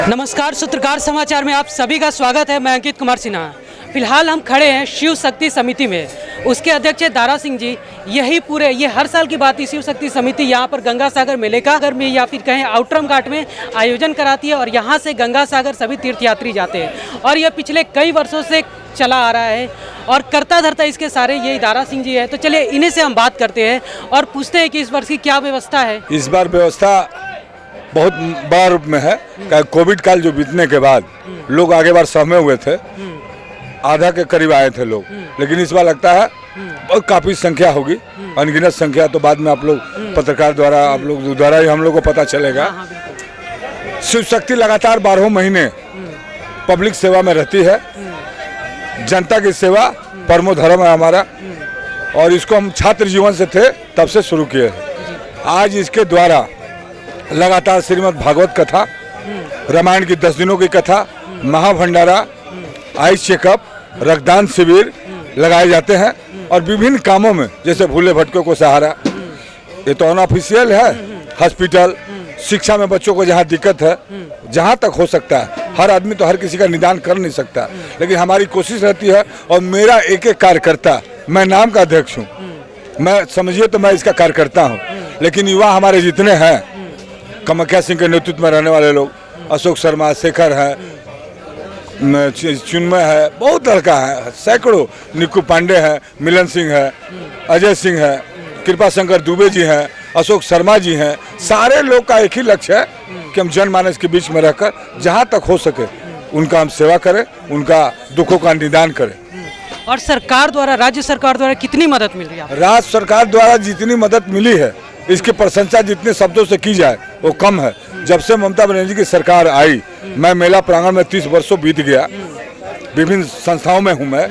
नमस्कार, सूत्रकार समाचार में आप सभी का स्वागत है। मैं अंकित कुमार सिन्हा। फिलहाल हम खड़े हैं शिव शक्ति समिति में। उसके अध्यक्ष दारा सिंह जी। ये हर साल की बात है। शिव शक्ति समिति यहाँ पर गंगा सागर मेले का अगर में या फिर कहें आउटरम घाट में आयोजन कराती है और यहाँ से गंगा सागर सभी तीर्थयात्री जाते हैं और यह पिछले कई वर्षों से चला आ रहा है और करता धरता इसके सारे यही दारा सिंह जी है। तो चलिए इन्हीं से हम बात करते हैं और पूछते हैं कि इस वर्ष की क्या व्यवस्था है। इस बार व्यवस्था बहुत बड़ा रूप में है। कोविड काल जो बीतने के बाद लोग आगे बार सहमे हुए थे, आधा के करीब आए थे लोग, लेकिन इस बार लगता है बहुत काफ़ी संख्या होगी, अनगिनत संख्या। तो बाद में आप लोग पत्रकार द्वारा आप लोग द्वारा ही हम लोग को पता चलेगा। शिव शक्ति लगातार 12 महीने पब्लिक सेवा में रहती है। जनता की सेवा परमो धर्म है हमारा और इसको हम छात्र जीवन से थे तब से शुरू किए हैं। आज इसके द्वारा लगातार श्रीमद् भागवत कथा, रामायण की 10 दिनों की कथा, महाभंडारा, आइस चेकअप, रक्तदान शिविर लगाए जाते हैं और विभिन्न कामों में जैसे भूले भटकों को सहारा, ये तो अनऑफिशियल है। हॉस्पिटल, शिक्षा में बच्चों को जहाँ दिक्कत है, जहाँ तक हो सकता है, हर आदमी तो हर किसी का निदान कर नहीं सकता, लेकिन हमारी कोशिश रहती है। और मेरा एक एक कार्यकर्ता, मैं नाम का अध्यक्ष हूँ, मैं समझिए तो मैं इसका कार्यकर्ता हूँ, लेकिन युवा हमारे जितने हैं, कामाख्या सिंह के नेतृत्व में रहने वाले लोग, अशोक शर्मा, शेखर है, चिन्मय है, बहुत लड़का है, सैकड़ों, निक्कू पांडे है, मिलन सिंह है, अजय सिंह है, कृपा शंकर दुबे जी हैं, अशोक शर्मा जी हैं। सारे लोग का एक ही लक्ष्य है कि हम जनमानस के बीच में रहकर जहाँ तक हो सके उनका हम सेवा करें, उनका दुखों का निदान करें। और सरकार द्वारा, राज्य सरकार द्वारा कितनी मदद मिल रही है? राज्य सरकार द्वारा जितनी मदद मिली है, इसकी प्रशंसा जितने शब्दों से की जाए वो कम है। जब से ममता बनर्जी की सरकार आई, मैं मेला प्रांगण में 30 वर्षों बीत गया, विभिन्न संस्थाओं में हूँ। मैं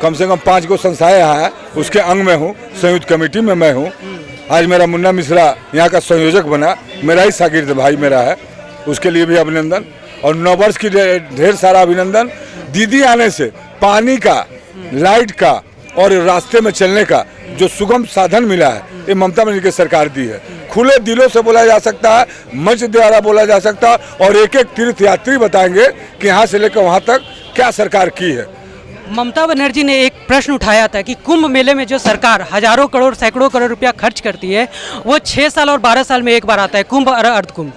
कम से कम 5 गो संस्थाएं यहाँ है, उसके अंग में हूँ, संयुक्त कमेटी में मैं हूँ। आज मेरा मुन्ना मिश्रा यहाँ का संयोजक बना, मेरा ही शागिर्द भाई मेरा है, उसके लिए भी अभिनंदन। और 9 वर्ष की ढेर सारा अभिनंदन। दीदी आने से पानी का, लाइट का और रास्ते में चलने का जो सुगम साधन मिला है, ये ममता बनर्जी की सरकार दी है। खुले दिलों से बोला जा सकता है, मंच द्वारा बोला जा सकता है और एक एक तीर्थयात्री बताएंगे कि यहाँ से लेकर वहाँ तक क्या सरकार की है। ममता बनर्जी ने एक प्रश्न उठाया था कि कुंभ मेले में जो सरकार हजारों करोड़, सैकड़ों करोड़ रुपया खर्च करती है, वो 6 साल और 12 साल में एक बार आता है, कुंभ और अर्धकुंभ।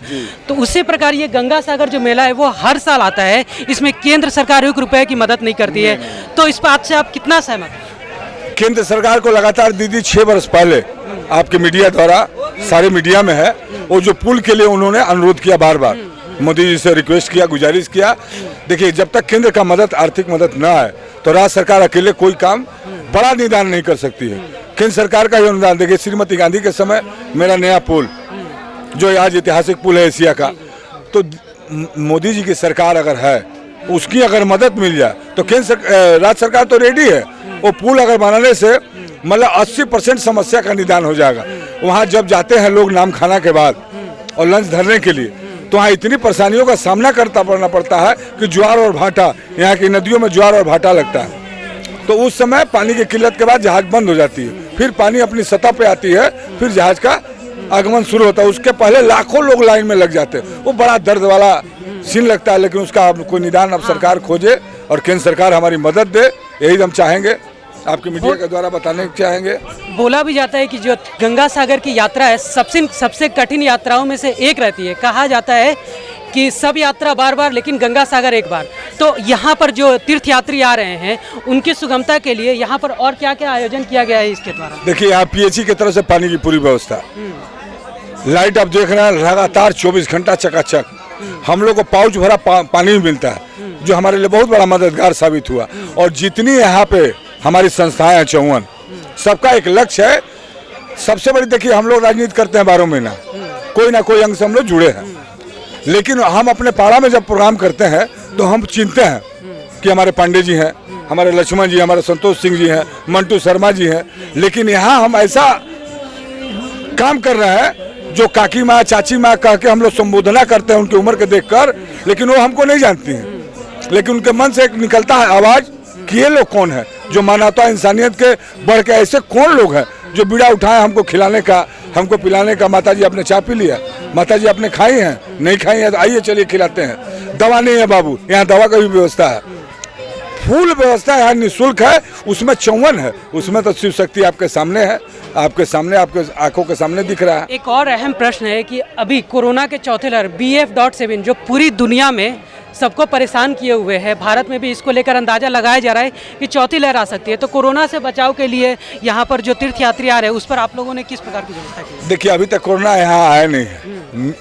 तो उसी प्रकार ये गंगा सागर जो मेला है वो हर साल आता है। इसमें केंद्र सरकार 1 रुपये की मदद नहीं करती है। तो इस बात से आप कितना सहमत? केंद्र सरकार को लगातार दीदी 6 वर्ष पहले आपके मीडिया द्वारा, सारे मीडिया में है, वो जो पुल के लिए उन्होंने अनुरोध किया, बार बार मोदी जी से रिक्वेस्ट किया, गुजारिश किया। देखिए, जब तक केंद्र का मदद, आर्थिक मदद न आए तो राज्य सरकार अकेले कोई काम बड़ा निदान नहीं कर सकती है। केंद्र सरकार का अनुदान देखिए, श्रीमती गांधी के समय मेरा नया पुल जो आज ऐतिहासिक पुल है एशिया का, तो मोदी जी की सरकार अगर है, उसकी अगर मदद मिल जाए तो राज्य सरकार तो रेडी है। वो पुल अगर बनाने से मतलब 80% समस्या का निदान हो जाएगा। वहाँ जब जाते हैं लोग नाम खाना के बाद और लंच धरने के लिए, तो वहाँ इतनी परेशानियों का सामना करना पड़ता है कि ज्वार और भाटा, यहाँ की नदियों में ज्वार और भाटा लगता है। तो उस समय पानी की किल्लत के बाद जहाज बंद हो जाती है, फिर पानी अपनी सतह पे आती है, फिर जहाज का आगमन शुरू होता है। उसके पहले लाखों लोग लाइन में लग जाते हैं। वो बड़ा दर्द वाला सीन लगता है, लेकिन उसका कोई निदान अब सरकार खोजे और केंद्र सरकार हमारी मदद दे, यही हम चाहेंगे, आपके मीडिया के द्वारा बताने चाहेंगे। बोला भी जाता है कि जो गंगा सागर की यात्रा है सबसे कठिन यात्राओं में से एक रहती है। कहा जाता है कि सब यात्रा बार बार, लेकिन गंगा सागर एक बार। तो यहाँ पर जो तीर्थयात्री आ रहे हैं उनकी सुगमता के लिए यहाँ पर और क्या क्या आयोजन किया गया है इसके द्वारा? देखिए, यहाँ PHE की तरफ से पानी की पूरी व्यवस्था, लाइट आप देख रहे हैं लगातार 24 घंटा चकाचक। हम लोग को पाउच भरा पानी भी मिलता है, जो हमारे लिए बहुत बड़ा मददगार साबित हुआ। और जितनी यहाँ पे हमारी संस्थाएं हैं 54, सबका एक लक्ष्य है। सबसे बड़ी देखिए, हम लोग राजनीति करते हैं 12 महीना, कोई ना कोई अंग से हम लोग जुड़े हैं, लेकिन हम अपने पाड़ा में जब प्रोग्राम करते हैं तो हम चिंते हैं कि हमारे पांडे जी हैं, हमारे लक्ष्मण जी, हमारे संतोष सिंह जी हैं, मंटू शर्मा जी हैं, लेकिन यहाँ हम ऐसा काम कर रहे हैं जो काकी माँ, चाची माँ कह के हम लोग संबोधना करते हैं उनकी उम्र के देखकर, लेकिन वो हमको नहीं जानती हैं। लेकिन उनके मन से एक निकलता है आवाज़ कि ये लोग कौन है जो मानवता इंसानियत के बढ़ के, ऐसे कौन लोग हैं जो बीड़ा उठाए हमको खिलाने का, हमको पिलाने का। माता जी आपने चाय पी लिया, माता जी आपने खाई हैं, नहीं खाई है तो आइए चलिए खिलाते हैं। दवा नहीं है बाबू, यहाँ दवा का भी व्यवस्था है, फुल व्यवस्था है, निःशुल्क है। उसमें 54 है, उसमें तो शिव शक्ति आपके सामने है, आपके सामने, आपके आंखों के सामने दिख रहा है। एक और अहम प्रश्न है कि अभी कोरोना के चौथे लहर BF.7 जो पूरी दुनिया में सबको परेशान किए हुए है, भारत में भी इसको लेकर अंदाजा लगाया जा रहा है कि चौथी लहर आ सकती है। तो कोरोना से बचाव के लिए यहाँ पर जो तीर्थयात्री आ रहे हैं उस पर आप लोगों ने किस प्रकार की व्यवस्था की? देखिए अभी तक कोरोना यहाँ आया नहीं है,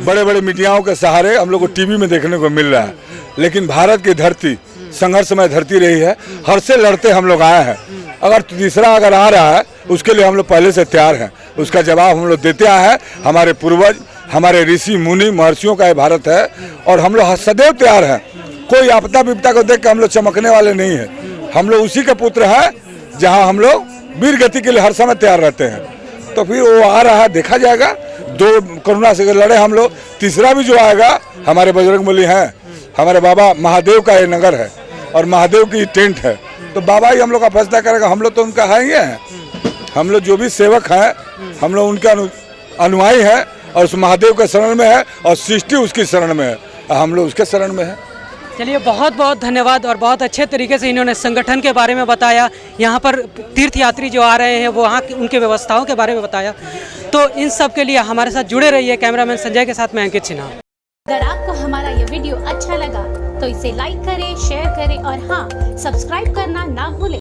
बड़े बड़े मीडियाओं के सहारे हम लोग को टीवी में देखने को मिल रहा है, लेकिन भारत की धरती संघर्षमय धरती रही है, हर से लड़ते हम लोग आए हैं। अगर तीसरा अगर आ रहा है उसके लिए हम लोग पहले से तैयार हैं, उसका जवाब हम लोग देते आए हैं। हमारे पूर्वज, हमारे ऋषि मुनि महर्षियों का ये भारत है और हम लोग सदैव तैयार हैं। कोई आपदा विपदा को देख के हम लोग चमकने वाले नहीं हैं, हम लोग उसी के पुत्र हैं जहां हम लोग वीर गति के लिए हर समय तैयार रहते हैं। तो फिर वो आ रहा है, देखा जाएगा। 2 कोरोना से लड़े हम लोग, तीसरा भी जो आएगा, हमारे बजरंगबली हैं, हमारे बाबा महादेव का ये नगर है और महादेव की टेंट है, तो बाबा ही हम लोग का फैसला करेगा। हम लोग तो उनका है ही है, हम लोग जो भी सेवक हैं हम लोग उनके अनुयायी हैं और उस महादेव के शरण में है और सृष्टि उसकी शरण में है, हम लोग उसके शरण में है। चलिए, बहुत बहुत धन्यवाद। और बहुत अच्छे तरीके से इन्होंने संगठन के बारे में बताया, यहाँ पर तीर्थयात्री जो आ रहे हैं वो वहाँ उनके व्यवस्थाओं के बारे में बताया। तो इन सब के लिए हमारे साथ जुड़े रहिए। कैमरामैन संजय के साथ मैं अंकित सिन्हा। अगर आपको हमारा ये वीडियो अच्छा लगा तो इसे लाइक करें, शेयर करें और हाँ, सब्सक्राइब करना ना भूलें।